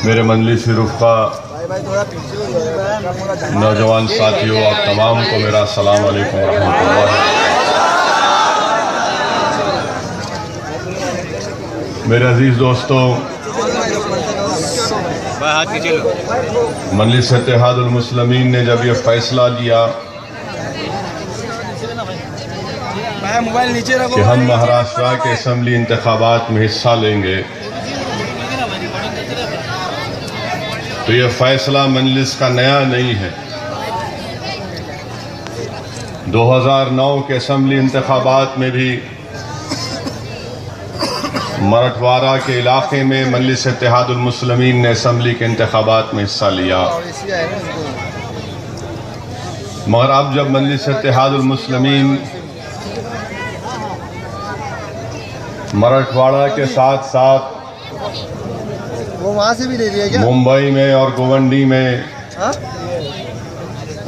मेरे मजलिसी रुफ़ा, नौजवान साथियों, आप तमाम को मेरा अस्सलाम वालेकुम रहमतुल्लाह। मेरे अजीज़ दोस्तों, मजलिस इत्तेहादुल मुस्लिमीन ने जब ये फैसला लिया कि हम महाराष्ट्र के असम्बली इंतखाबात में हिस्सा लेंगे, तो ये फैसला मजलिस का नया नहीं है। 2009 के असम्बली इंतखाबात में भी मराठवाड़ा के इलाके में मजलिस इत्तेहादुल मुस्लिमीन ने असम्बली के इंतखाबात में हिस्सा लिया, मगर अब जब मजलिस इत्तेहादुल मुस्लिमीन मराठवाड़ा के साथ साथ वो वहाँ से भी ले लिया क्या? मुंबई में और गोवंडी में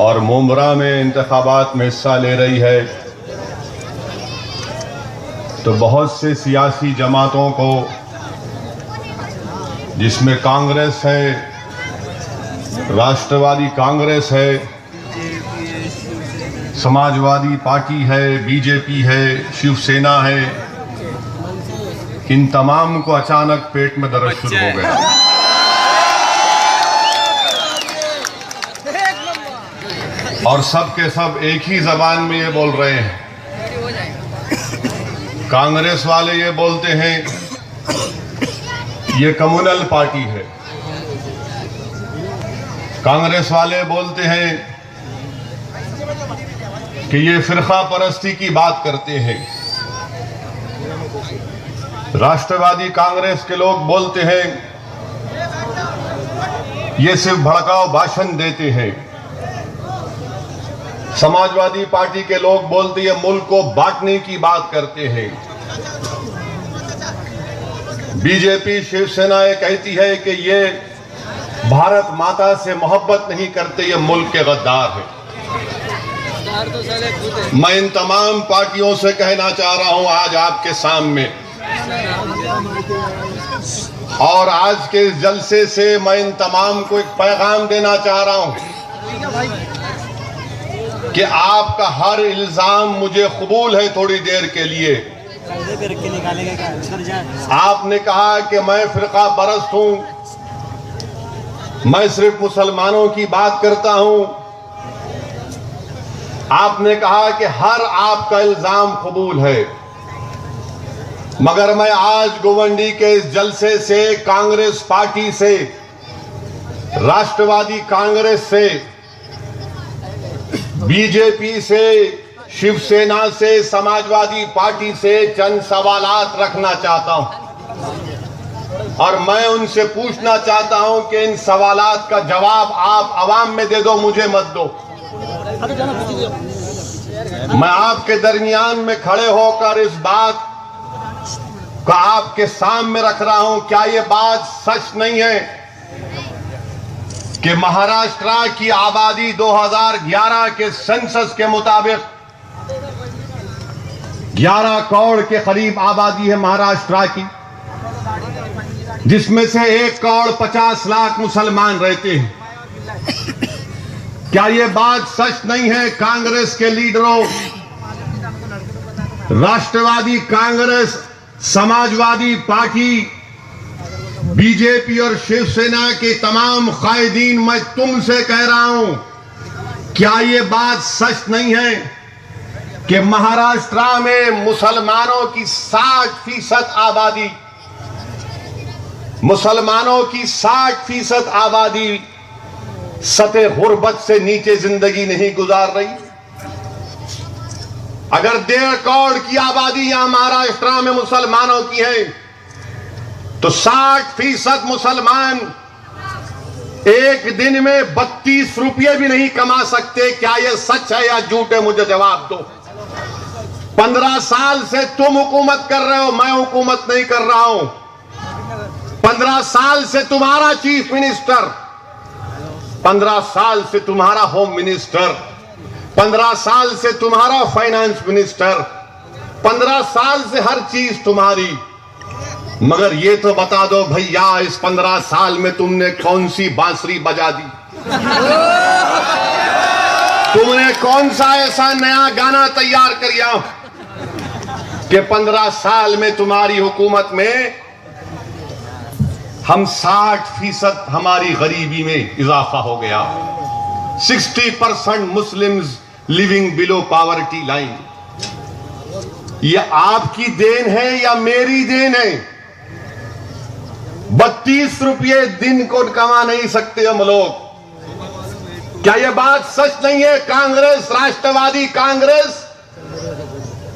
और मुंब्रा में इंतखाबात में हिस्सा ले रही है, तो बहुत से सियासी जमातों को, जिसमें कांग्रेस है, राष्ट्रवादी कांग्रेस है, समाजवादी पार्टी है, बीजेपी है, शिवसेना है, इन तमाम को अचानक पेट में दर्द शुरू हो गया। और सब के सब एक ही जबान में ये बोल रहे हैं। कांग्रेस वाले ये बोलते हैं ये कम्युनल पार्टी है, कांग्रेस वाले बोलते हैं कि ये फिरका परस्ती की बात करते हैं, राष्ट्रवादी कांग्रेस के लोग बोलते हैं ये सिर्फ भड़काऊ भाषण देते हैं, समाजवादी पार्टी के लोग बोलते हैं मुल्क को बांटने की बात करते हैं, बीजेपी शिवसेना ये कहती है कि ये भारत माता से मोहब्बत नहीं करते, ये मुल्क के गद्दार हैं। मैं इन तमाम पार्टियों से कहना चाह रहा हूं आज आपके सामने, और आज के इस जलसे से मैं इन तमाम को एक पैगाम देना चाह रहा हूं कि आपका हर इल्जाम मुझे कबूल है। थोड़ी देर के लिए आपने कहा कि मैं फिरका परस्त हूं, मैं सिर्फ मुसलमानों की बात करता हूं, आपने कहा कि हर आपका इल्जाम कबूल है, मगर मैं आज गोवंडी के इस जलसे से, कांग्रेस पार्टी से, राष्ट्रवादी कांग्रेस से, बीजेपी से, शिवसेना से, समाजवादी पार्टी से चंद सवालात रखना चाहता हूं, और मैं उनसे पूछना चाहता हूं कि इन सवालात का जवाब आप आवाम में दे दो, मुझे मत दो। मैं आपके दरमियान में खड़े होकर इस बात का आपके सामने रख रहा हूं, क्या ये बात सच नहीं है कि महाराष्ट्र की आबादी 2011 के सेंसस के मुताबिक 11 करोड़ के करीब आबादी है महाराष्ट्र की, जिसमें से 1 करोड़ 50 लाख मुसलमान रहते हैं। क्या ये बात सच नहीं है? कांग्रेस के लीडरों, राष्ट्रवादी कांग्रेस, समाजवादी पार्टी, बीजेपी और शिवसेना के तमाम कायदीन, मैं तुमसे कह रहा हूं, क्या ये बात सच नहीं है कि महाराष्ट्र में मुसलमानों की 60% आबादी, मुसलमानों की 60% आबादी सतह गुर्बत से नीचे जिंदगी नहीं गुजार रही? अगर 1.5 करोड़ की आबादी यहां महाराष्ट्र में मुसलमानों की है, तो 60% मुसलमान एक दिन में 32 रुपये भी नहीं कमा सकते। क्या यह सच है या झूठ है? मुझे जवाब दो। 15 साल से तुम हुकूमत कर रहे हो, मैं हुकूमत नहीं कर रहा हूं। 15 साल से तुम्हारा चीफ मिनिस्टर, 15 साल से तुम्हारा होम मिनिस्टर, 15 साल से तुम्हारा फाइनेंस मिनिस्टर, 15 साल से हर चीज तुम्हारी, मगर ये तो बता दो भैया, इस 15 साल में तुमने कौन सी बांसुरी बजा दी? तुमने कौन सा ऐसा नया गाना तैयार किया कि 15 साल में तुम्हारी हुकूमत में हम 60% हमारी गरीबी में इजाफा हो गया। 60% Muslims living below poverty line. ये आपकी देन है या मेरी देन है? 32 रुपये दिन को कमा नहीं सकते हम लोग। क्या यह बात सच नहीं है? कांग्रेस, राष्ट्रवादी कांग्रेस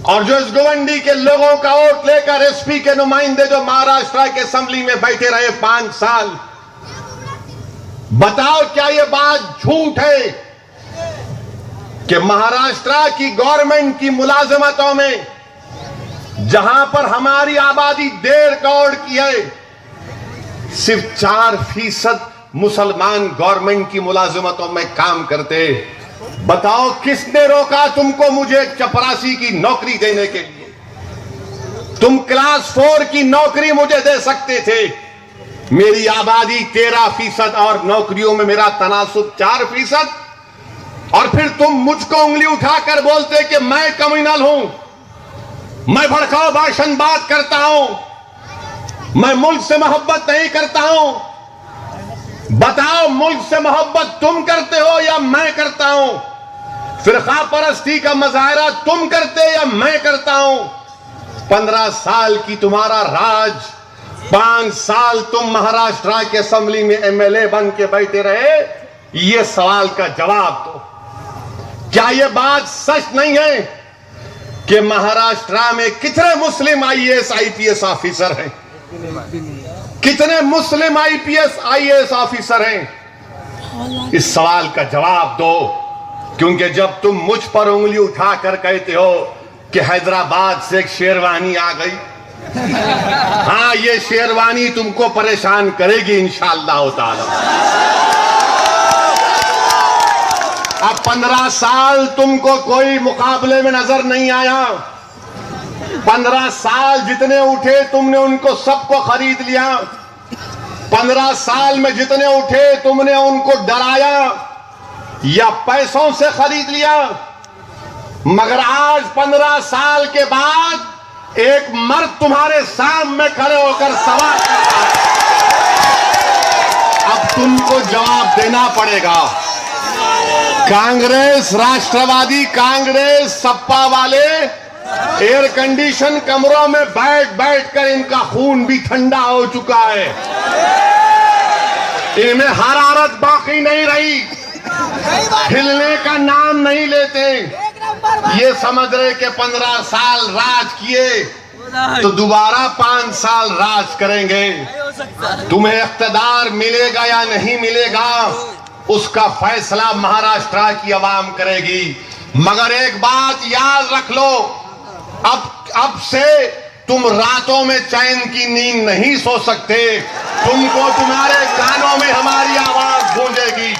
और जो इस गवंडी के लोगों का वोट लेकर एसपी के नुमाइंदे जो महाराष्ट्र के असेंबली में बैठे रहे 5 साल, बताओ क्या यह बात झूठ है कि महाराष्ट्र की गवर्नमेंट की मुलाजमतों में जहां पर हमारी आबादी 1.5 करोड़ की है, सिर्फ 4% मुसलमान गवर्नमेंट की मुलाजमतों में काम करते? बताओ किसने रोका तुमको मुझे चपरासी की नौकरी देने के लिए? तुम क्लास 4 की नौकरी मुझे दे सकते थे। मेरी आबादी 13% और नौकरियों में मेरा तनासुब 4%, और फिर तुम मुझको उंगली उठाकर बोलते कि मैं कम्युनल हूं, मैं भड़काऊ भाषण बात करता हूं, मैं मुल्क से मोहब्बत नहीं करता हूं। बताओ मुल्क से मोहब्बत तुम करते हो या मैं करता हूं? फिरका परस्ती का मुजाहरा तुम करते या मैं करता हूं? 15 साल की तुम्हारा राज, 5 साल तुम महाराष्ट्र के असेंबली में एमएलए बन के बैठे रहे। ये सवाल का जवाब दो। क्या यह बात सच नहीं है कि महाराष्ट्र में कितने मुस्लिम आईएएस आईपीएस ऑफिसर हैं? कितने मुस्लिम आईपीएस आईएएस ऑफिसर हैं? इस सवाल का जवाब दो, क्योंकि जब तुम मुझ पर उंगली उठाकर कहते हो कि हैदराबाद से एक शेरवानी आ गई, हाँ ये शेरवानी तुमको परेशान करेगी इंशाअल्लाह ताला। अब 15 साल तुमको कोई मुकाबले में नजर नहीं आया। 15 साल जितने उठे तुमने उनको सबको खरीद लिया। 15 साल में जितने उठे तुमने उनको डराया या पैसों से खरीद लिया। मगर आज 15 साल के बाद एक मर्द तुम्हारे सामने खड़े होकर सवाल करता है, अब तुमको जवाब देना पड़ेगा। कांग्रेस, राष्ट्रवादी कांग्रेस, सपा वाले एयर कंडीशन कमरों में बैठ बैठ कर इनका खून भी ठंडा हो चुका है। इनमें हरारत बाकी नहीं रही, हिलने का नाम नहीं लेते। ये समझ रहे कि 15 साल राज किए तो दोबारा 5 साल राज करेंगे। तुम्हें इख्तिदार मिलेगा या नहीं मिलेगा उसका फैसला महाराष्ट्र की आवाम करेगी। मगर एक बात याद रख लो, अब से तुम रातों में चैन की नींद नहीं सो सकते। तुमको तुम्हारे कानों में हमारी आवाज गूंजेगी,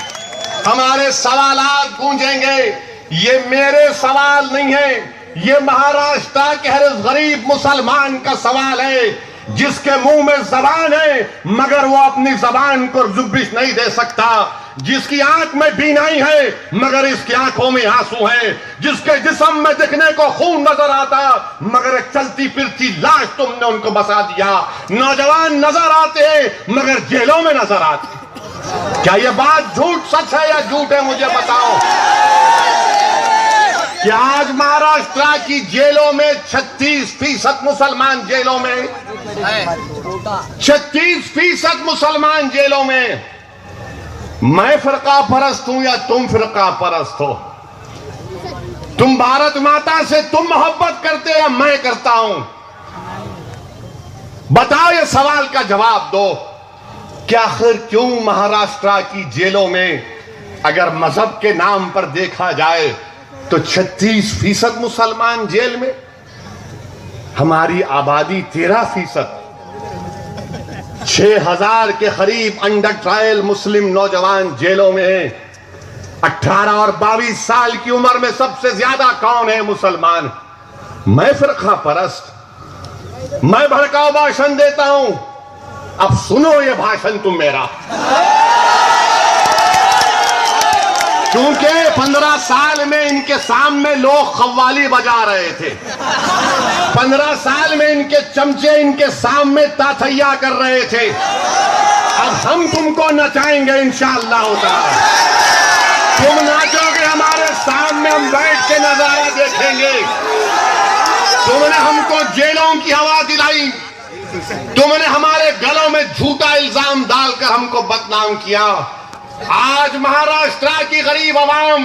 हमारे सवालात गूंजेंगे। ये मेरे सवाल नहीं है, ये महाराष्ट्र के हर गरीब मुसलमान का सवाल है, जिसके मुंह में जबान है मगर वो अपनी जबान को जुबिश नहीं दे सकता, जिसकी आंख में बीनाई है मगर इसकी आंखों में आंसू है, जिसके जिस्म में दिखने को खून नजर आता मगर एक चलती फिरती लाश तुमने उनको बसा दिया। नौजवान नजर आते हैं मगर जेलों में नजर आते। क्या यह बात झूठ सच है या झूठ है? मुझे बताओ। कि आज महाराष्ट्र की जेलों में 36% मुसलमान जेलों में, 36% मुसलमान जेलों में। मैं फिरका परस्त हूं या तुम फिरका परस्त हो? तुम भारत माता से तुम मोहब्बत करते हो या मैं करता हूं? बताओ, ये सवाल का जवाब दो कि आखिर क्यों महाराष्ट्र की जेलों में अगर मजहब के नाम पर देखा जाए तो 36% मुसलमान जेल में, हमारी आबादी 13%, 6000 के करीब अंडर ट्रायल मुस्लिम नौजवान जेलों में हैं। 18 और 22 साल की उम्र में सबसे ज्यादा कौन है? मुसलमान। मैं फिरका परस्त, मैं भड़काऊ भाषण देता हूं। अब सुनो ये भाषण तुम मेरा, क्योंकि 15 साल में इनके सामने लोग कव्वाली बजा रहे थे, 15 साल में इनके चमचे इनके सामने ताथैया कर रहे थे। अब हम तुमको नचाएंगे इंशाअल्लाह ताला। तुम नाचोगे हमारे सामने, हम बैठ के नजारा देखेंगे। तुमने हमको जेलों की हवा दिलाई, तुमने हमारे गलों में झूठा इल्जाम डालकर हमको बदनाम किया। आज महाराष्ट्र की गरीब आवाम,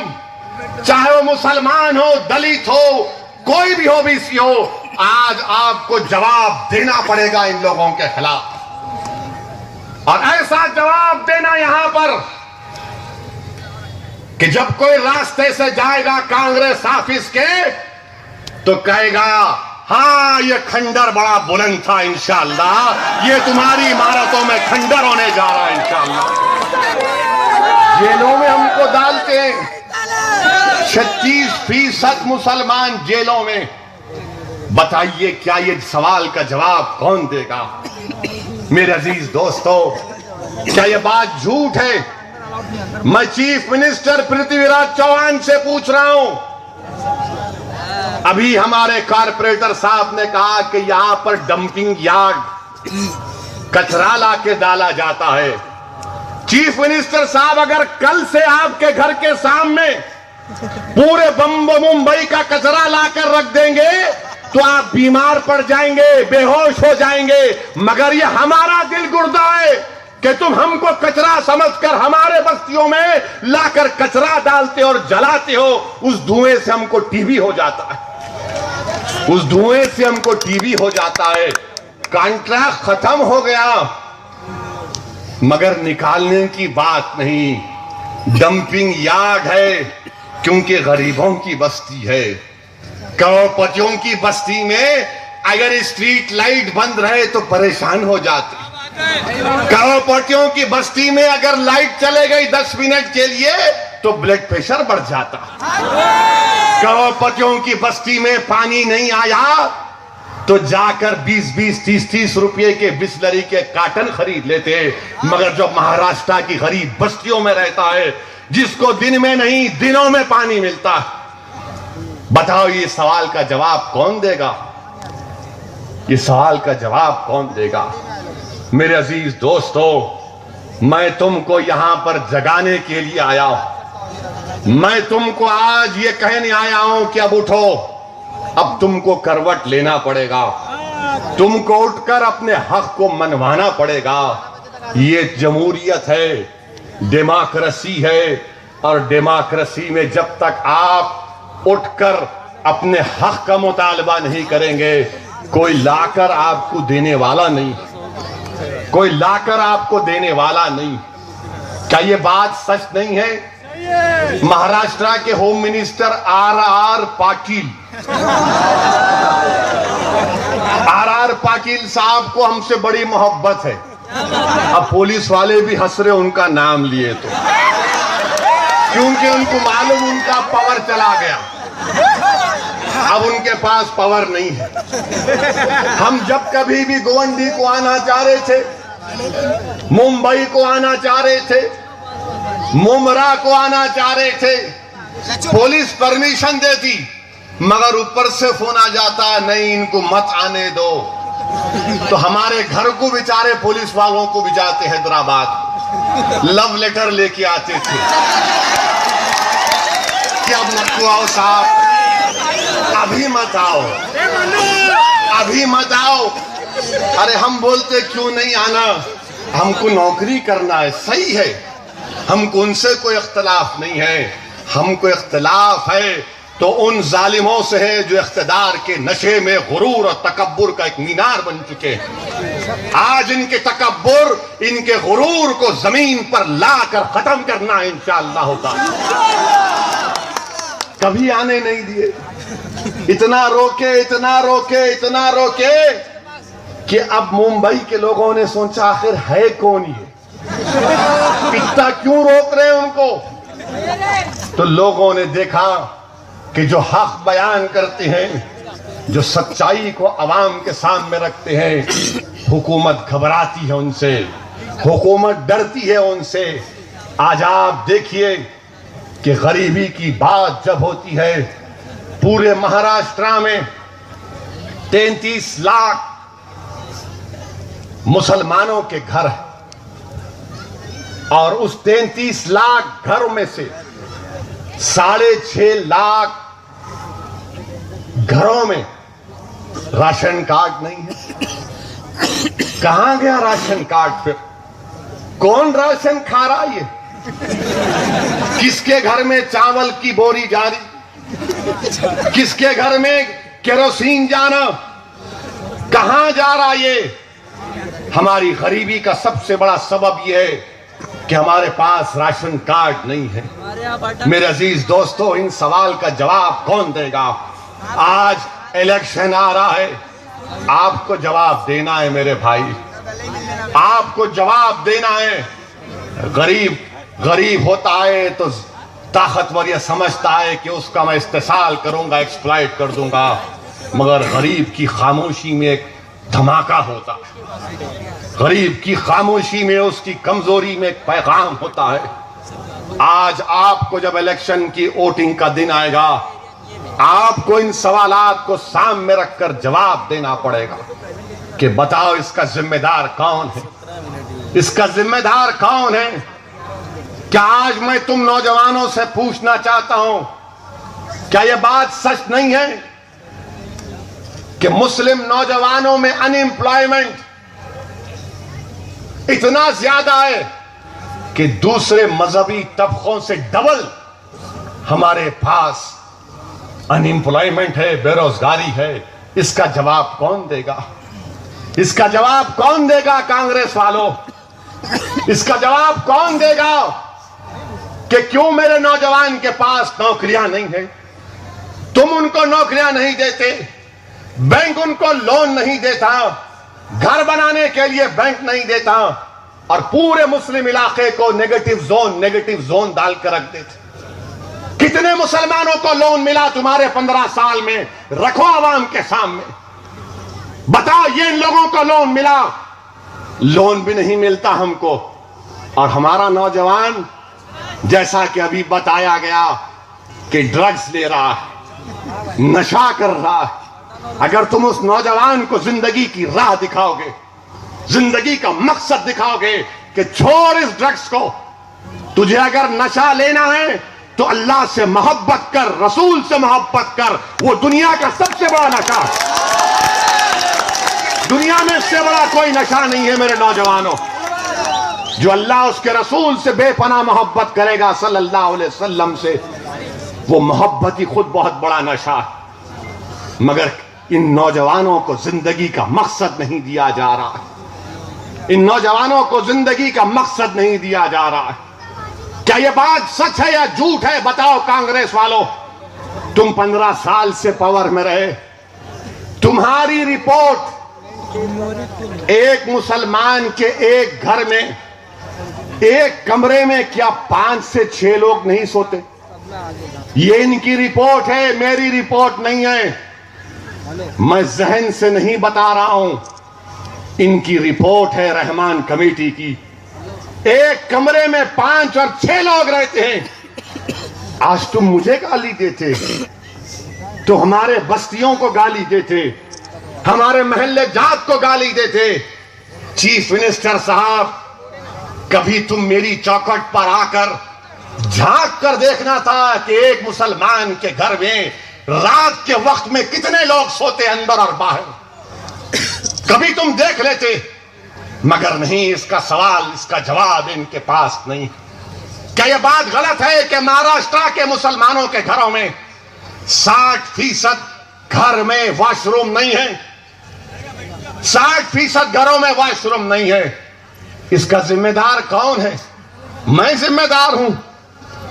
चाहे वो मुसलमान हो, दलित हो, कोई भी हो, बीसी हो, आज आपको जवाब देना पड़ेगा इन लोगों के खिलाफ। और ऐसा जवाब देना यहां पर कि जब कोई रास्ते से जाएगा कांग्रेस ऑफिस के तो कहेगा हाँ ये खंडर बड़ा बुलंद था, इंशाअल्लाह ये तुम्हारी इमारतों में खंडर होने जा रहा है इंशाअल्लाह। जेलों में हमको डालते हैं, 36% मुसलमान जेलों में। बताइए क्या ये सवाल का जवाब कौन देगा? मेरे अजीज दोस्तों, क्या ये बात झूठ है? मैं चीफ मिनिस्टर पृथ्वीराज चौहान से पूछ रहा हूं। अभी हमारे कारपोरेटर साहब ने कहा कि यहां पर डंपिंग यार्ड, कचरा लाके डाला जाता है। चीफ मिनिस्टर साहब, अगर कल से आपके घर के सामने पूरे मुंबई का कचरा लाकर रख देंगे तो आप बीमार पड़ जाएंगे, बेहोश हो जाएंगे। मगर ये हमारा दिल गुर्दा है कि तुम हमको कचरा समझकर हमारे बस्तियों में लाकर कचरा डालते और जलाते हो। उस धुएं से हमको टीबी हो जाता है, उस धुएं से हमको टीबी हो जाता है। कॉन्ट्रैक्ट खत्म हो गया मगर निकालने की बात नहीं। डंपिंग यार्ड है क्योंकि गरीबों की बस्ती है। करोड़पतियों की बस्ती में अगर स्ट्रीट लाइट बंद रहे तो परेशान हो जाते। करोड़पतियों की बस्ती में अगर लाइट चले गई 10 मिनट के लिए तो ब्लड प्रेशर बढ़ जाता। करोड़पतियों की बस्ती में पानी नहीं आया तो जाकर 20-20, 30-30 रुपए के बिस्लरी के कार्टन खरीद लेते। मगर जो महाराष्ट्र की गरीब बस्तियों में रहता है, जिसको दिन में नहीं दिनों में पानी मिलता, बताओ ये सवाल का जवाब कौन देगा? ये सवाल का जवाब कौन देगा? मेरे अजीज दोस्तों, मैं तुमको यहां पर जगाने के लिए आया हूं। मैं तुमको आज ये कहने आया हूं कि अब उठो, अब तुमको करवट लेना पड़ेगा, तुमको उठकर अपने हक को मनवाना पड़ेगा। ये जमहूरियत है, डेमोक्रेसी है, और डेमोक्रेसी में जब तक आप उठकर अपने हक का मुतालबा नहीं करेंगे, कोई लाकर आपको देने वाला नहीं, कोई लाकर आपको देने वाला नहीं। क्या ये बात सच नहीं है? महाराष्ट्र के होम मिनिस्टर आर पाटिल साहब को हमसे बड़ी मोहब्बत है। अब पुलिस वाले भी हंस रहे उनका नाम लिए तो, क्योंकि उनको मालूम उनका पावर चला गया, अब उनके पास पावर नहीं है। हम जब कभी भी गोवंडी को आना चाह रहे थे, मुंबई को आना चाह रहे थे, मुमरा को आना चाह रहे थे, पुलिस परमिशन देती, मगर ऊपर से फोन आ जाता नहीं इनको मत आने दो। तो हमारे घर को बेचारे पुलिस वालों को भी जाते हैदराबाद, लव लेटर लेके आते थे कि अब मत आओ साहब, अभी मत आओ, अभी मत आओ। अरे हम बोलते क्यों नहीं आना, हमको नौकरी करना है, सही है, हमको उनसे कोई इख्तलाफ नहीं है। हमको इख्तलाफ है तो उन जालिमों से है जो इख्तिदार के नशे में गुरूर और तकब्बुर का एक मीनार बन चुके हैं। आज इनके तकब्बुर, इनके गुरूर को जमीन पर लाकर खत्म करना है इंशाअल्लाह होगा। कभी आने नहीं दिए, इतना रोके, इतना रोके, इतना रोके कि अब मुंबई के लोगों ने सोचा आखिर है कौन ये, इतना क्यों रोक रहे हैं उनको। तो लोगों ने देखा कि जो हक बयान करते हैं जो सच्चाई को अवाम के सामने रखते हैं, हुकूमत घबराती है उनसे, हुकूमत डरती है उनसे। आज आप देखिए कि गरीबी की बात जब होती है, पूरे महाराष्ट्र में 33 लाख मुसलमानों के घर हैं और उस 33 लाख घरों में से 6.5 लाख घरों में राशन कार्ड नहीं है। कहां गया राशन कार्ड? फिर कौन राशन खा रहा है? किसके घर में चावल की बोरी जा रही, किसके घर में केरोसिन जाना, कहां जा रहा ये? हमारी गरीबी का सबसे बड़ा सबब यह है कि हमारे पास राशन कार्ड नहीं है। मेरे अजीज दोस्तों, इन सवाल का जवाब कौन देगा? आज इलेक्शन आ रहा है, आपको जवाब देना है मेरे भाई, आपको जवाब देना है। गरीब गरीब होता है तो ताकतवर यह समझता है कि उसका मैं इस्तेसाल करूंगा, एक्सप्लॉइट कर दूंगा, मगर गरीब की खामोशी में एक धमाका होता है, गरीब की खामोशी में, उसकी कमजोरी में एक पैगाम होता है। आज आपको जब इलेक्शन की वोटिंग का दिन आएगा, आपको इन सवालात को सामने रखकर जवाब देना पड़ेगा कि बताओ इसका जिम्मेदार कौन है, इसका जिम्मेदार कौन है? क्या आज मैं तुम नौजवानों से पूछना चाहता हूं, क्या यह बात सच नहीं है कि मुस्लिम नौजवानों में अनएम्प्लॉयमेंट इतना ज्यादा है कि दूसरे मजहबी तबकों से डबल हमारे पास अनएम्प्लॉयमेंट है, बेरोजगारी है? इसका जवाब कौन देगा? इसका जवाब कौन देगा? कांग्रेस वालों, इसका जवाब कौन देगा कि क्यों मेरे नौजवान के पास नौकरियां नहीं है? तुम उनको नौकरियां नहीं देते, बैंक उनको लोन नहीं देता, घर बनाने के लिए बैंक नहीं देता, और पूरे मुस्लिम इलाके को नेगेटिव जोन डालकर रख देते। कितने मुसलमानों को लोन मिला तुम्हारे 15 साल में? रखो आवाम के सामने, बताओ ये इन लोगों को लोन मिला? लोन भी नहीं मिलता हमको। और हमारा नौजवान, जैसा कि अभी बताया गया कि ड्रग्स ले रहा है, नशा कर रहा है। अगर तुम उस नौजवान को जिंदगी की राह दिखाओगे, जिंदगी का मकसद दिखाओगे कि छोड़ इस ड्रग्स को, तुझे अगर नशा लेना है तो अल्लाह से मोहब्बत कर, रसूल से मोहब्बत कर, वो दुनिया का सबसे बड़ा नशा, दुनिया में इससे बड़ा कोई नशा नहीं है मेरे नौजवानों। जो अल्लाह उसके रसूल से बेपनाह मोहब्बत करेगा सल्लल्लाहु अलैहि वसल्लम से, वो मोहब्बत ही खुद बहुत बड़ा नशा है। मगर इन नौजवानों को जिंदगी का मकसद नहीं दिया जा रहा है, इन नौजवानों को जिंदगी का मकसद नहीं दिया जा रहा है। क्या यह बात सच है या झूठ है? बताओ कांग्रेस वालों, तुम 15 साल से पावर में रहे, तुम्हारी रिपोर्ट एक मुसलमान के एक घर में, एक कमरे में क्या 5 से 6 लोग नहीं सोते? ये इनकी रिपोर्ट है, मेरी रिपोर्ट नहीं है। मैं जहन से नहीं बता रहा हूं, इनकी रिपोर्ट है रहमान कमेटी की। एक कमरे में 5 और 6 लोग रहते हैं। आज तुम मुझे गाली देते तो हमारे बस्तियों को गाली देते, हमारे महल्ले जात को गाली देते। चीफ मिनिस्टर साहब, कभी तुम मेरी चौखट पर आकर झांक कर देखना था कि एक मुसलमान के घर में रात के वक्त में कितने लोग सोते अंदर और बाहर, कभी तुम देख लेते। मगर नहीं, इसका सवाल, इसका जवाब इनके पास नहीं। क्या यह बात गलत है कि महाराष्ट्र के मुसलमानों के घरों में 60% घर में वॉशरूम नहीं है? 60% घरों में वॉशरूम नहीं है। इसका जिम्मेदार कौन है? मैं जिम्मेदार हूं।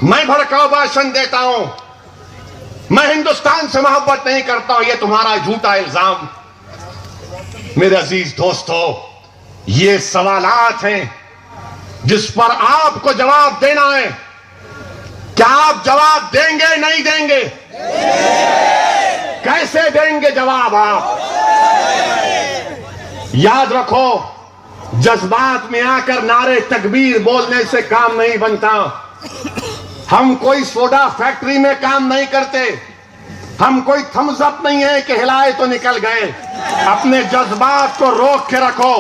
मैं भड़काऊ भाषण देता हूं, मैं हिंदुस्तान से मोहब्बत नहीं करता हूं, यह तुम्हारा झूठा इल्जाम। मेरे अजीज दोस्तों, ये सवालात हैं जिस पर आपको जवाब देना है। क्या आप जवाब देंगे, नहीं देंगे? कैसे देंगे जवाब आप? याद रखो, जज्बात में आकर नारे तकबीर बोलने से काम नहीं बनता। हम कोई सोडा फैक्ट्री में काम नहीं करते, हम कोई थम्स अप नहीं है कि हिलाए तो निकल गए। अपने जज्बात को रोक के रखो,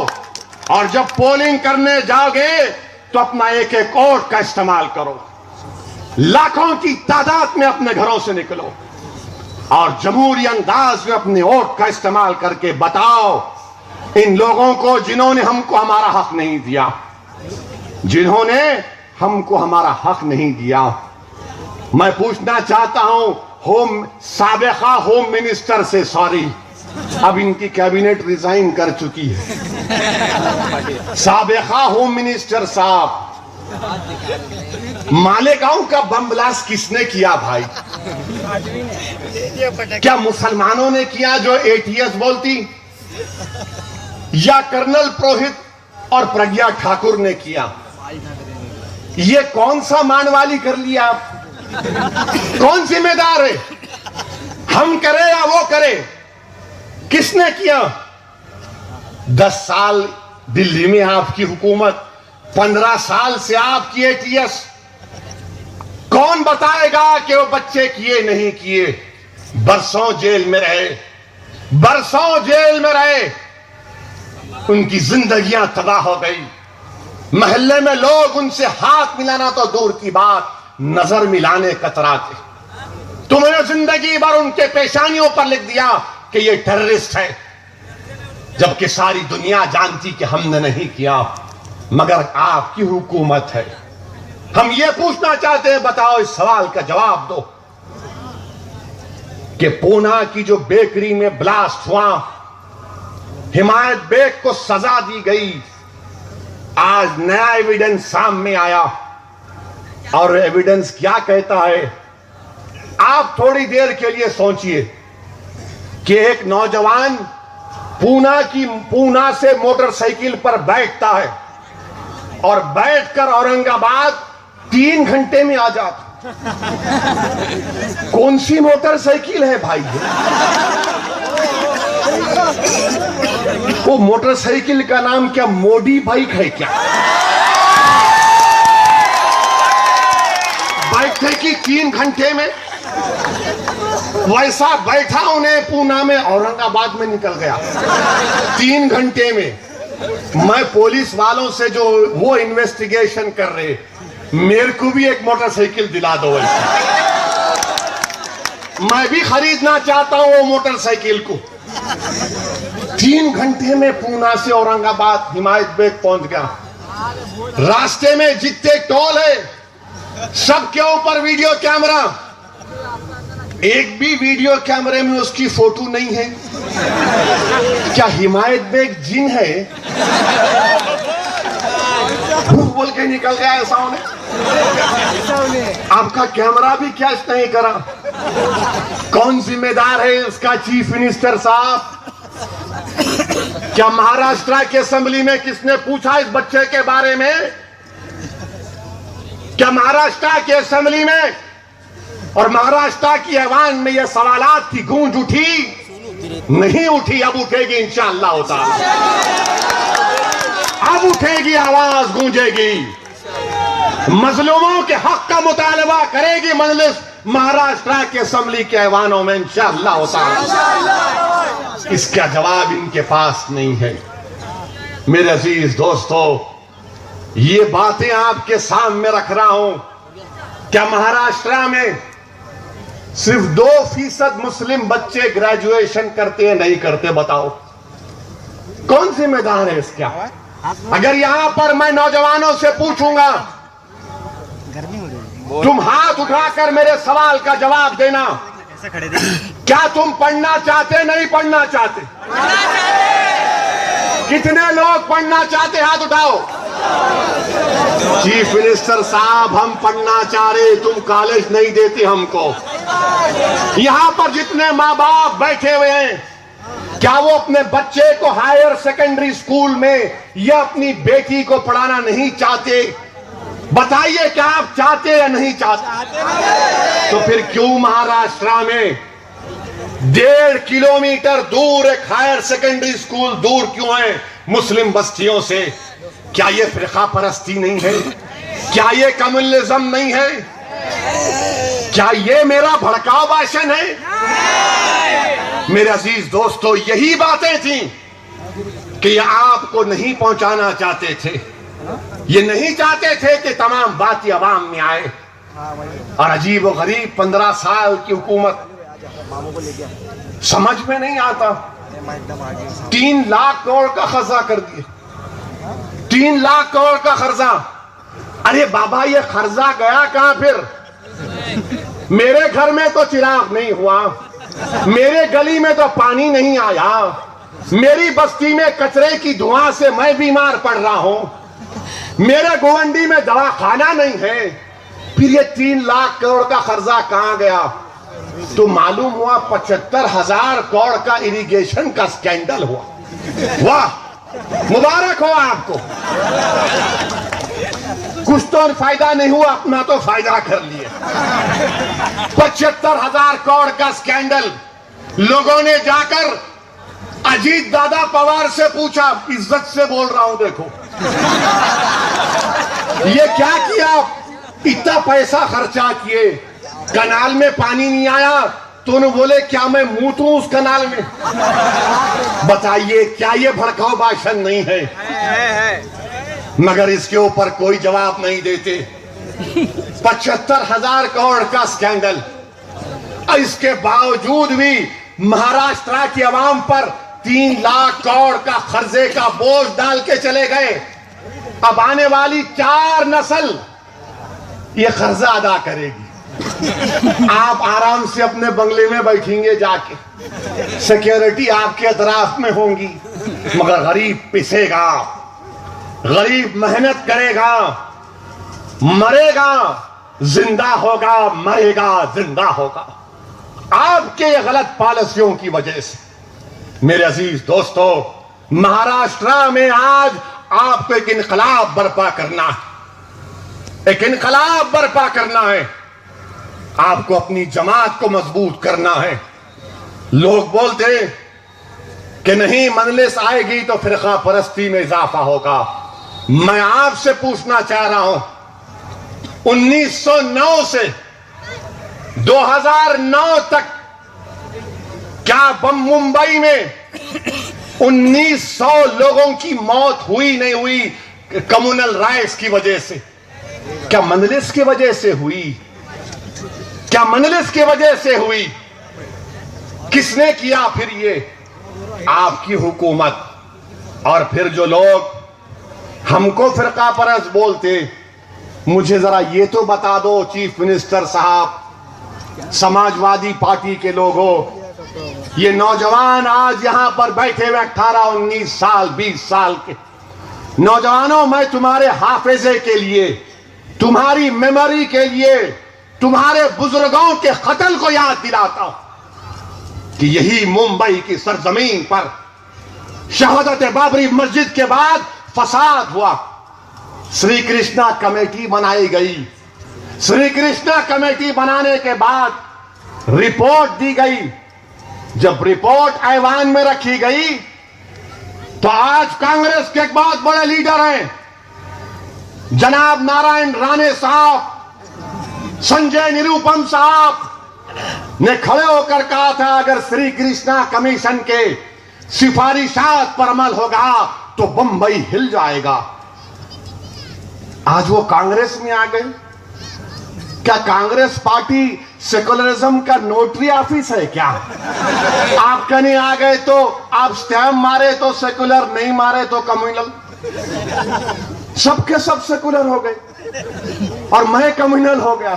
और जब पोलिंग करने जाओगे तो अपना एक एक वोट का इस्तेमाल करो। लाखों की तादाद में अपने घरों से निकलो और जमहूरी अंदाज में अपने वोट का इस्तेमाल करके बताओ इन लोगों को जिन्होंने हमको हमारा हक नहीं दिया, जिन्होंने हमको हमारा हक नहीं दिया। मैं पूछना चाहता हूं साबिका होम मिनिस्टर से, सॉरी अब इनकी कैबिनेट रिजाइन कर चुकी है, साबिका होम मिनिस्टर साहब, मालेगांव का बम ब्लास्ट किसने किया भाई? क्या मुसलमानों ने किया जो एटीएस बोलती, या कर्नल पुरोहित और प्रज्ञा ठाकुर ने किया? ये कौन सा मानवाली कर लिया आप? कौन जिम्मेदार है? हम करें या वो करे? किसने किया? 10 साल दिल्ली में आपकी हुकूमत, 15 साल से आपकी एटीएस। कौन बताएगा कि वो बच्चे किए नहीं किए? बरसों जेल में रहे, बरसों जेल में रहे, उनकी जिंदगियां तबाह हो गई। मोहल्ले में लोग उनसे हाथ मिलाना तो दूर की बात, नजर मिलाने कतराते। तुमने जिंदगी भर उनके पेशानियों पर लिख दिया कि ये टेररिस्ट है, जबकि सारी दुनिया जानती कि हमने नहीं किया, मगर आपकी हुकूमत है। हम ये पूछना चाहते हैं, बताओ, इस सवाल का जवाब दो कि पूना की जो बेकरी में ब्लास्ट हुआ, हिमायत बेग को सजा दी गई। आज नया एविडेंस सामने आया, और एविडेंस क्या कहता है? आप थोड़ी देर के लिए सोचिए कि एक नौजवान पूना से मोटरसाइकिल पर बैठता है और बैठकर औरंगाबाद 3 घंटे में आ जाता। कौन सी मोटरसाइकिल है भाई? वो मोटरसाइकिल का नाम क्या मोडी बाइक है क्या? बैठे कि 3 घंटे में वैसा बैठा उन्हें पूना में औरंगाबाद में निकल गया 3 घंटे में। मैं पुलिस वालों से जो वो इन्वेस्टिगेशन कर रहे, मेरे को भी एक मोटरसाइकिल दिला दो ऐसा, मैं भी खरीदना चाहता हूं वो मोटरसाइकिल को। 3 घंटे में पूना से औरंगाबाद हिमायत बेग पहुंच गया। रास्ते में जितने टोल है सबके ऊपर वीडियो कैमरा, एक भी वीडियो कैमरे में उसकी फोटो नहीं है। क्या हिमायत बेग जिन है? बोल के निकल गया ऐसा उन्हें। आपका कैमरा भी कैच नहीं करा। कौन जिम्मेदार है इसका? चीफ मिनिस्टर साहब। क्या महाराष्ट्र के असेंबली में किसने पूछा इस बच्चे के बारे में? क्या महाराष्ट्र के असेंबली में और महाराष्ट्र की ऐवान में यह सवालात की गूंज उठी? नहीं उठी, अब उठेगी इंशाअल्लाह ताला। अब उठेगी, आवाज गूंजेगी, मजलूमों के हक का मुतालबा करेगी मजलिस महाराष्ट्र के असेंबली के ऐवानों में इंशाअल्लाह ताला। इसका जवाब इनके पास नहीं है। मेरे अजीज दोस्तों, ये बातें आपके सामने रख रहा हूं। क्या महाराष्ट्र में सिर्फ 2% मुस्लिम बच्चे ग्रेजुएशन करते हैं? नहीं करते? बताओ कौन जिम्मेदार है इसका? अगर यहां पर मैं नौजवानों से पूछूंगा, तुम हाथ उठाकर मेरे सवाल का जवाब देना, क्या तुम पढ़ना चाहते? नहीं पढ़ना चाहते? कितने लोग पढ़ना चाहते? हाथ उठाओ। चीफ मिनिस्टर साहब, हम पढ़ना चाह रहे, तुम कॉलेज नहीं देते हमको। यहां पर जितने माँ बाप बैठे हुए हैं, क्या वो अपने बच्चे को हायर सेकेंडरी स्कूल में या अपनी बेटी को पढ़ाना नहीं चाहते? बताइए, क्या आप चाहते या नहीं चाहते? तो फिर क्यों महाराष्ट्र में 1.5 किलोमीटर दूर एक हायर सेकेंडरी स्कूल दूर क्यों है मुस्लिम बस्तियों से? क्या ये फिरका परस्ती नहीं है? क्या ये कम्युनलिज्म नहीं है? क्या ये मेरा भड़काऊ भाषण है? मेरे अजीज दोस्तों, यही बातें थी कि ये आपको नहीं पहुंचाना चाहते थे। ये नहीं चाहते थे कि तमाम बातें अवाम में आए। और अजीब और गरीब 15 साल की हुकूमत, समझ में नहीं आता। 3 लाख करोड़ का खर्चा कर दिया। 3 लाख करोड़ का खर्चा। अरे बाबा, ये खर्चा गया कहां? फिर मेरे घर में तो चिराग नहीं हुआ, मेरे गली में तो पानी नहीं आया, मेरी बस्ती में कचरे की धुआं से मैं बीमार पड़ रहा हूं, मेरे गोवंडी में दवाखाना नहीं है। फिर ये 3 लाख करोड़ का खर्चा कहां गया? तो मालूम हुआ 75,000 करोड़ का इरिगेशन का स्कैंडल हुआ। वाह, मुबारक हो आपको। कुछ तो फायदा नहीं हुआ, अपना तो फायदा कर लिए। 75,000 करोड़ का स्कैंडल। लोगों ने जाकर अजीत दादा पवार से पूछा, इज्जत से बोल रहा हूं, देखो ये क्या किया? इतना पैसा खर्चा किए, कनाल में पानी नहीं आया तो उन्होंने बोले क्या मैं मूतूं उस कनाल में? बताइए, क्या ये भड़काऊ भाषण नहीं है? मगर इसके ऊपर कोई जवाब नहीं देते। 75,000 करोड़ का स्कैंडल। इसके बावजूद भी महाराष्ट्र की आवाम पर 3 लाख करोड़ का खर्चे का बोझ डाल के चले गए। अब आने वाली 4 नस्ल ये कर्जा अदा करेगी। आप आराम से अपने बंगले में बैठेंगे जाके, सिक्योरिटी आपके अतराफ में होंगी, मगर गरीब पिसेगा, गरीब मेहनत करेगा, मरेगा, जिंदा होगा, मरेगा, जिंदा होगा, आपके ये गलत पॉलिसियों की वजह से। मेरे अजीज दोस्तों, महाराष्ट्र में आज आपको एक इनकलाब बर्पा करना है, एक इनकलाब बर्पा करना है। आपको अपनी जमात को मजबूत करना है। लोग बोलते कि नहीं, मजलिस आएगी तो फिरका परस्ती में इजाफा होगा। मैं आपसे पूछना चाह रहा हूं, 1909 से 2009 तक क्या मुंबई में 1900 लोगों की मौत हुई नहीं हुई कम्युनल राइट्स की वजह से? क्या मजलिस की वजह से हुई? क्या मजलिस की वजह से हुई? किसने किया फिर ये? आपकी हुकूमत। और फिर जो लोग हमको फिरका परस्त बोलते, मुझे जरा ये तो बता दो चीफ मिनिस्टर साहब, समाजवादी पार्टी के लोगों, ये नौजवान आज यहां पर बैठे हुए 18, 19 साल, 20 साल के नौजवानों, मैं तुम्हारे हाफिजे के लिए, तुम्हारी मेमोरी के लिए, तुम्हारे बुजुर्गों के कत्ल को याद दिलाता हूं कि यही मुंबई की सरजमीन पर शहादत बाबरी मस्जिद के बाद फसाद हुआ। श्री कृष्णा कमेटी बनाई गई। श्री कृष्णा कमेटी बनाने के बाद रिपोर्ट दी गई। जब रिपोर्ट ऐवान में रखी गई तो आज कांग्रेस के एक बहुत बड़े लीडर हैं जनाब नारायण राणे साहब, संजय निरुपम साहब ने खड़े होकर कहा था, अगर श्री कृष्णा कमीशन के सिफारिशात पर अमल होगा तो बंबई हिल जाएगा। आज वो कांग्रेस में आ गए। क्या कांग्रेस पार्टी सेकुलरिज्म का नोटरी ऑफिस है क्या? आप कहीं आ गए तो आप स्टैम्प मारे तो सेकुलर, नहीं मारे तो कम्युनल। सबके सब सेकुलर हो गए और मैं कम्युनल हो गया।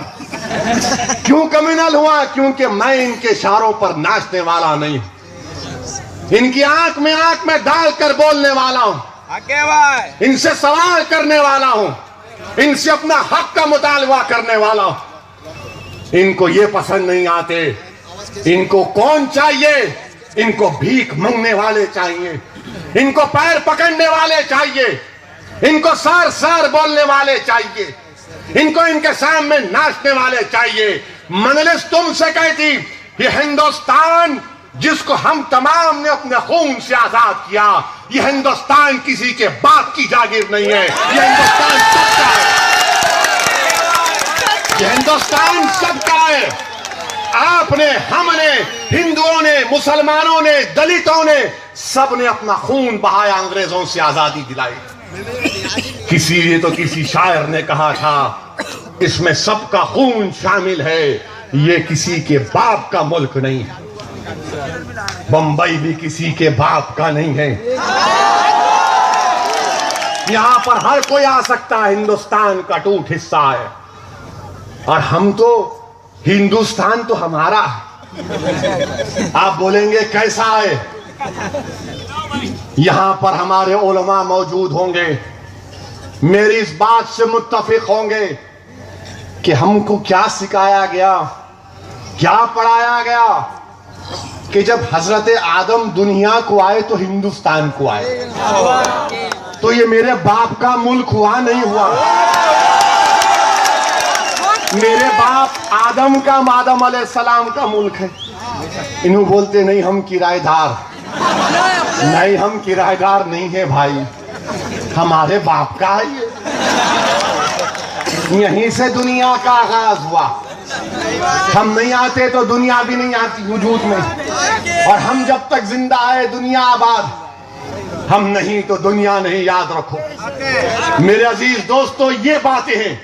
क्यों कम्युनल हुआ? क्योंकि मैं इनके इशारों पर नाचने वाला नहीं, इनकी आंख में डालकर बोलने वाला हूं, इनसे सवाल करने वाला हूं, इनसे अपना हक का मुतालबा करने वाला हूं। इनको ये पसंद नहीं आते। इनको कौन चाहिए? इनको भीख मांगने वाले चाहिए, इनको पैर पकड़ने वाले चाहिए, इनको सर सर बोलने वाले चाहिए, इनको इनके सामने नाचने वाले चाहिए। मजलिस तुमसे कहती ये हिंदुस्तान जिसको हम तमाम ने अपने खून से आजाद किया। यह हिंदुस्तान किसी के बाप की जागीर नहीं है, यह हिंदुस्तान सबका है, यह हिंदुस्तान सबका है। आपने, हमने, हिंदुओं ने, मुसलमानों ने, दलितों ने, सब ने अपना खून बहाया, अंग्रेजों से आजादी दिलाई। किसी तो किसी शायर ने कहा था, इसमें सबका खून शामिल है, ये किसी के बाप का मुल्क नहीं है। बंबई भी किसी के बाप का नहीं है। यहां पर हर कोई आ सकता है, हिंदुस्तान का टूट हिस्सा है। और हम तो, हिंदुस्तान तो हमारा है। आप बोलेंगे कैसा है? यहां पर हमारे उलमा मौजूद होंगे, मेरी इस बात से मुत्तफिक होंगे कि हमको क्या सिखाया गया, क्या पढ़ाया गया कि जब हजरत आदम दुनिया को आए तो हिंदुस्तान को आए। तो ये मेरे बाप का मुल्क हुआ, नहीं हुआ। मेरे बाप आदम का, आदम अलैहिस्सलाम का मुल्क है। इन्हों बोलते नहीं हम किराएदार, नहीं हम किराएदार नहीं है भाई, हमारे बाप का है ये। यहीं से दुनिया का आगाज हुआ। हम नहीं आते तो दुनिया भी नहीं आती वजूद में, और हम जब तक जिंदा है दुनिया आबाद, हम नहीं तो दुनिया नहीं। याद रखो मेरे अजीज दोस्तों, ये बातें हैं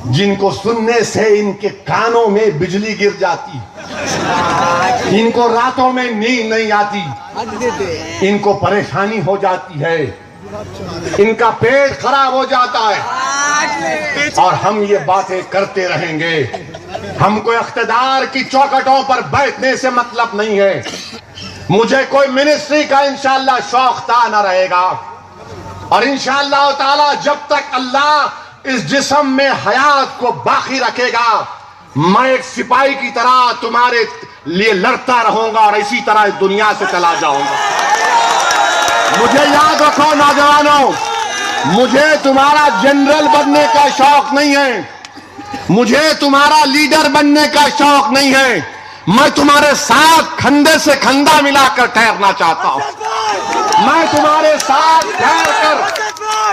जिनको सुनने से इनके कानों में बिजली गिर जाती, इनको रातों में नींद नहीं आती, इनको परेशानी हो जाती है, इनका पेट खराब हो जाता है। और हम ये बातें करते रहेंगे। हमको इख्तिदार की चौखटों पर बैठने से मतलब नहीं है। मुझे कोई मिनिस्ट्री का इंशाअल्लाह शौक था न रहेगा, और इंशाअल्लाह ताला जब तक अल्लाह इस जिस्म में हयात को बाकी रखेगा, मैं एक सिपाही की तरह तुम्हारे लिए लड़ता रहूंगा और इसी तरह इस दुनिया से चला जाऊंगा। मुझे याद रखो नौजवानों, मुझे तुम्हारा जनरल बनने का शौक नहीं है, मुझे तुम्हारा लीडर बनने का शौक नहीं है। मैं तुम्हारे साथ खंधे से खंधा मिलाकर ठहरना चाहता हूं। मैं तुम्हारे साथ ठहर कर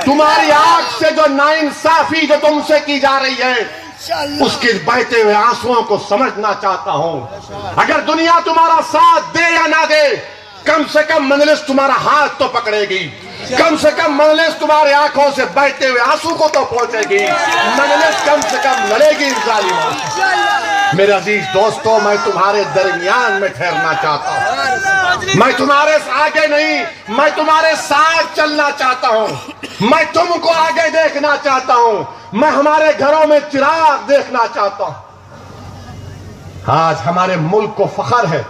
तुम्हारी आंख से जो नाइंसाफी जो तुमसे की जा रही है, उसके बहते हुए आंसुओं को समझना चाहता हूं। अगर दुनिया तुम्हारा साथ दे या ना दे, कम से कम मजलिस तुम्हारा हाथ तो पकड़ेगी, कम से कम मजलिस तुम्हारी आंखों से बहते हुए आंसू को तो पहुंचेगी, मजलिस कम से कम लड़ेगी जालिमों से। मेरे अजीज दोस्तों, मैं तुम्हारे दरमियान में ठहरना चाहता हूं। मैं तुम्हारे आगे नहीं, मैं तुम्हारे साथ चलना चाहता हूं। मैं तुमको आगे देखना चाहता हूं। मैं हमारे घरों में चिराग देखना चाहता हूं। आज हमारे मुल्क को फख्र है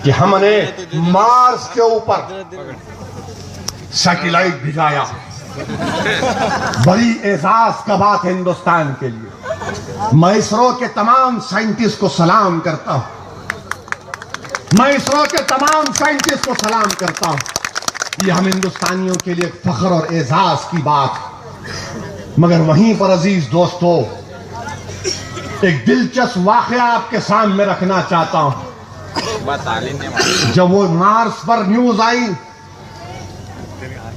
कि हमने मार्स के ऊपर सैटेलाइट भिजाया। बड़ी एजाज का बात है हिंदुस्तान के लिए। मैं इसरो के तमाम साइंटिस्ट को सलाम करता हूं। मैं इसरो के तमाम साइंटिस्ट को सलाम करता हूं। ये हम हिंदुस्तानियों के लिए फख्र और एजाज की बात है। मगर वहीं पर अजीज दोस्तों, एक दिलचस्प वाकया आपके सामने रखना चाहता हूं। जब वो मार्स पर न्यूज आई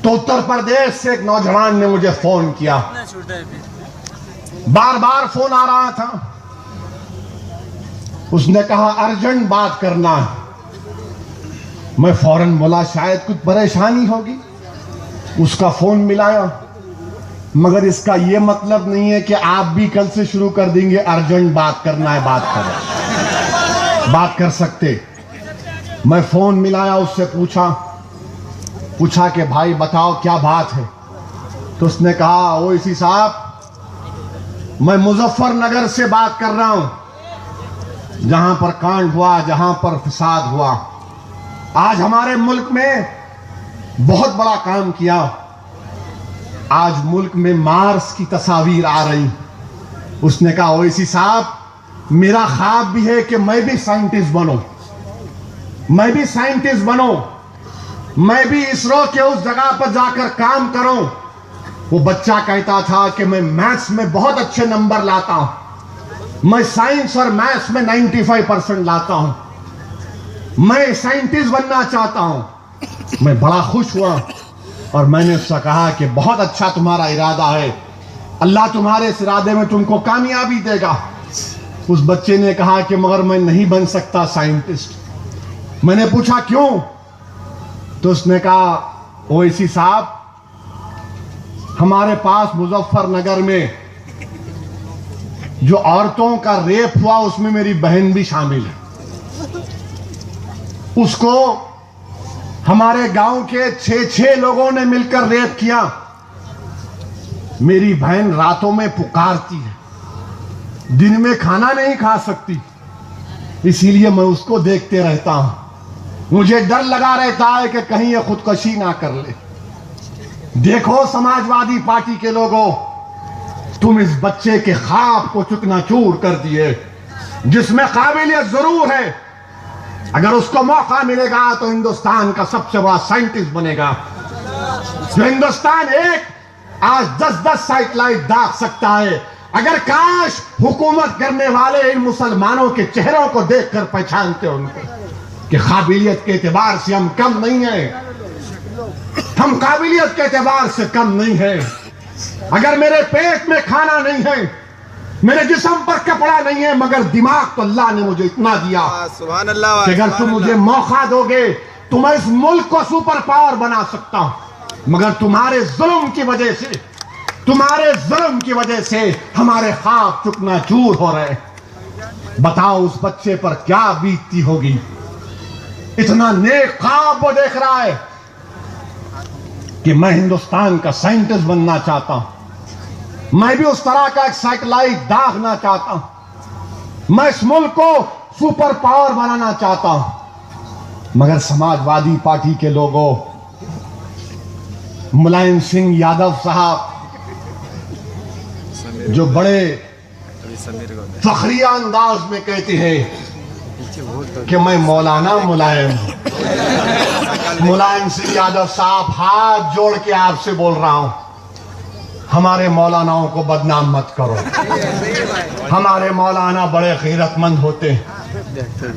तो उत्तर प्रदेश से एक नौजवान ने मुझे फोन किया। बार बार फोन आ रहा था। उसने कहा अर्जेंट बात करना है। मैं फौरन बोला शायद कुछ परेशानी होगी। उसका फोन मिलाया, मगर इसका यह मतलब नहीं है कि आप भी कल से शुरू कर देंगे अर्जेंट बात करना है। बात कर सकते। मैं फोन मिलाया, उससे पूछा कि भाई बताओ क्या बात है। तो उसने कहा ओवैसी साहब, मैं मुजफ्फरनगर से बात कर रहा हूं, जहां पर कांड हुआ, जहां पर फसाद हुआ। आज हमारे मुल्क में बहुत बड़ा काम किया। आज मुल्क में मार्स की तस्वीर आ रही। उसने कहा ओवैसी साहब, मेरा ख्वाब भी है कि मैं भी साइंटिस्ट बनूं, मैं भी साइंटिस्ट बनूं, मैं भी इसरो के उस जगह पर जाकर काम करूं। वो बच्चा कहता था कि मैं मैथ्स में बहुत अच्छे नंबर लाता हूं, मैं साइंस और मैथ्स में 95% लाता हूं। मैं साइंटिस्ट बनना चाहता हूं। मैं बड़ा खुश हुआ और मैंने उससे कहा कि बहुत अच्छा तुम्हारा इरादा है, अल्लाह तुम्हारे इस इरादे में तुमको कामयाबी देगा। उस बच्चे ने कहा कि मगर मैं नहीं बन सकता साइंटिस्ट। मैंने पूछा क्यों? तो उसने कहा, ओवैसी साहब, हमारे पास मुजफ्फरनगर में जो औरतों का रेप हुआ उसमें मेरी बहन भी शामिल है। उसको हमारे गांव के 6 लोगों ने मिलकर रेप किया। मेरी बहन रातों में पुकारती है, दिन में खाना नहीं खा सकती, इसीलिए मैं उसको देखते रहता हूं। मुझे डर लगा रहता है कि कहीं ये खुदकुशी ना कर ले। देखो समाजवादी पार्टी के लोगों, तुम इस बच्चे के ख्वाब को चकनाचूर कर दिए, जिसमें काबिलियत जरूर है। अगर उसको मौका मिलेगा तो हिंदुस्तान का सबसे बड़ा साइंटिस्ट बनेगा। जो हिंदुस्तान एक आज 10-10 सैटेलाइट दाग सकता है। अगर काश हुकूमत करने वाले इन मुसलमानों के चेहरों को देखकर पहचानते उनको कि काबिलियत के एतबार से हम कम नहीं है, हम काबिलियत के एतबार से कम नहीं है। अगर मेरे पेट में खाना नहीं है, मेरे जिस्म पर कपड़ा नहीं है, मगर दिमाग तो अल्लाह ने मुझे इतना दिया सुभान अल्लाह, कि अगर तुम मुझे मौका दोगे तो मैं इस मुल्क को सुपर पावर बना सकता हूं। मगर तुम्हारे जुल्म की वजह से, तुम्हारे जुल्म की वजह से हमारे ख्वाब चकनाचूर हो रहे। बताओ उस बच्चे पर क्या बीतती होगी। इतना नेक ख्वाब वो देख रहा है कि मैं हिंदुस्तान का साइंटिस्ट बनना चाहता हूं, मैं भी उस तरह का एक सैटेलाइट दागना चाहता हूं, मैं इस मुल्क को सुपर पावर बनाना चाहता हूं। मगर समाजवादी पार्टी के लोगों, मुलायम सिंह यादव साहब जो बड़े फखरिया अंदाज में कहते हैं कि मैं मौलाना मुलायम हूं। मुलायम सिंह यादव साहब, हाथ जोड़ के आपसे बोल रहा हूं, हमारे मौलानाओं को बदनाम मत करो। हमारे मौलाना बड़े गैरतमंद होते हैं।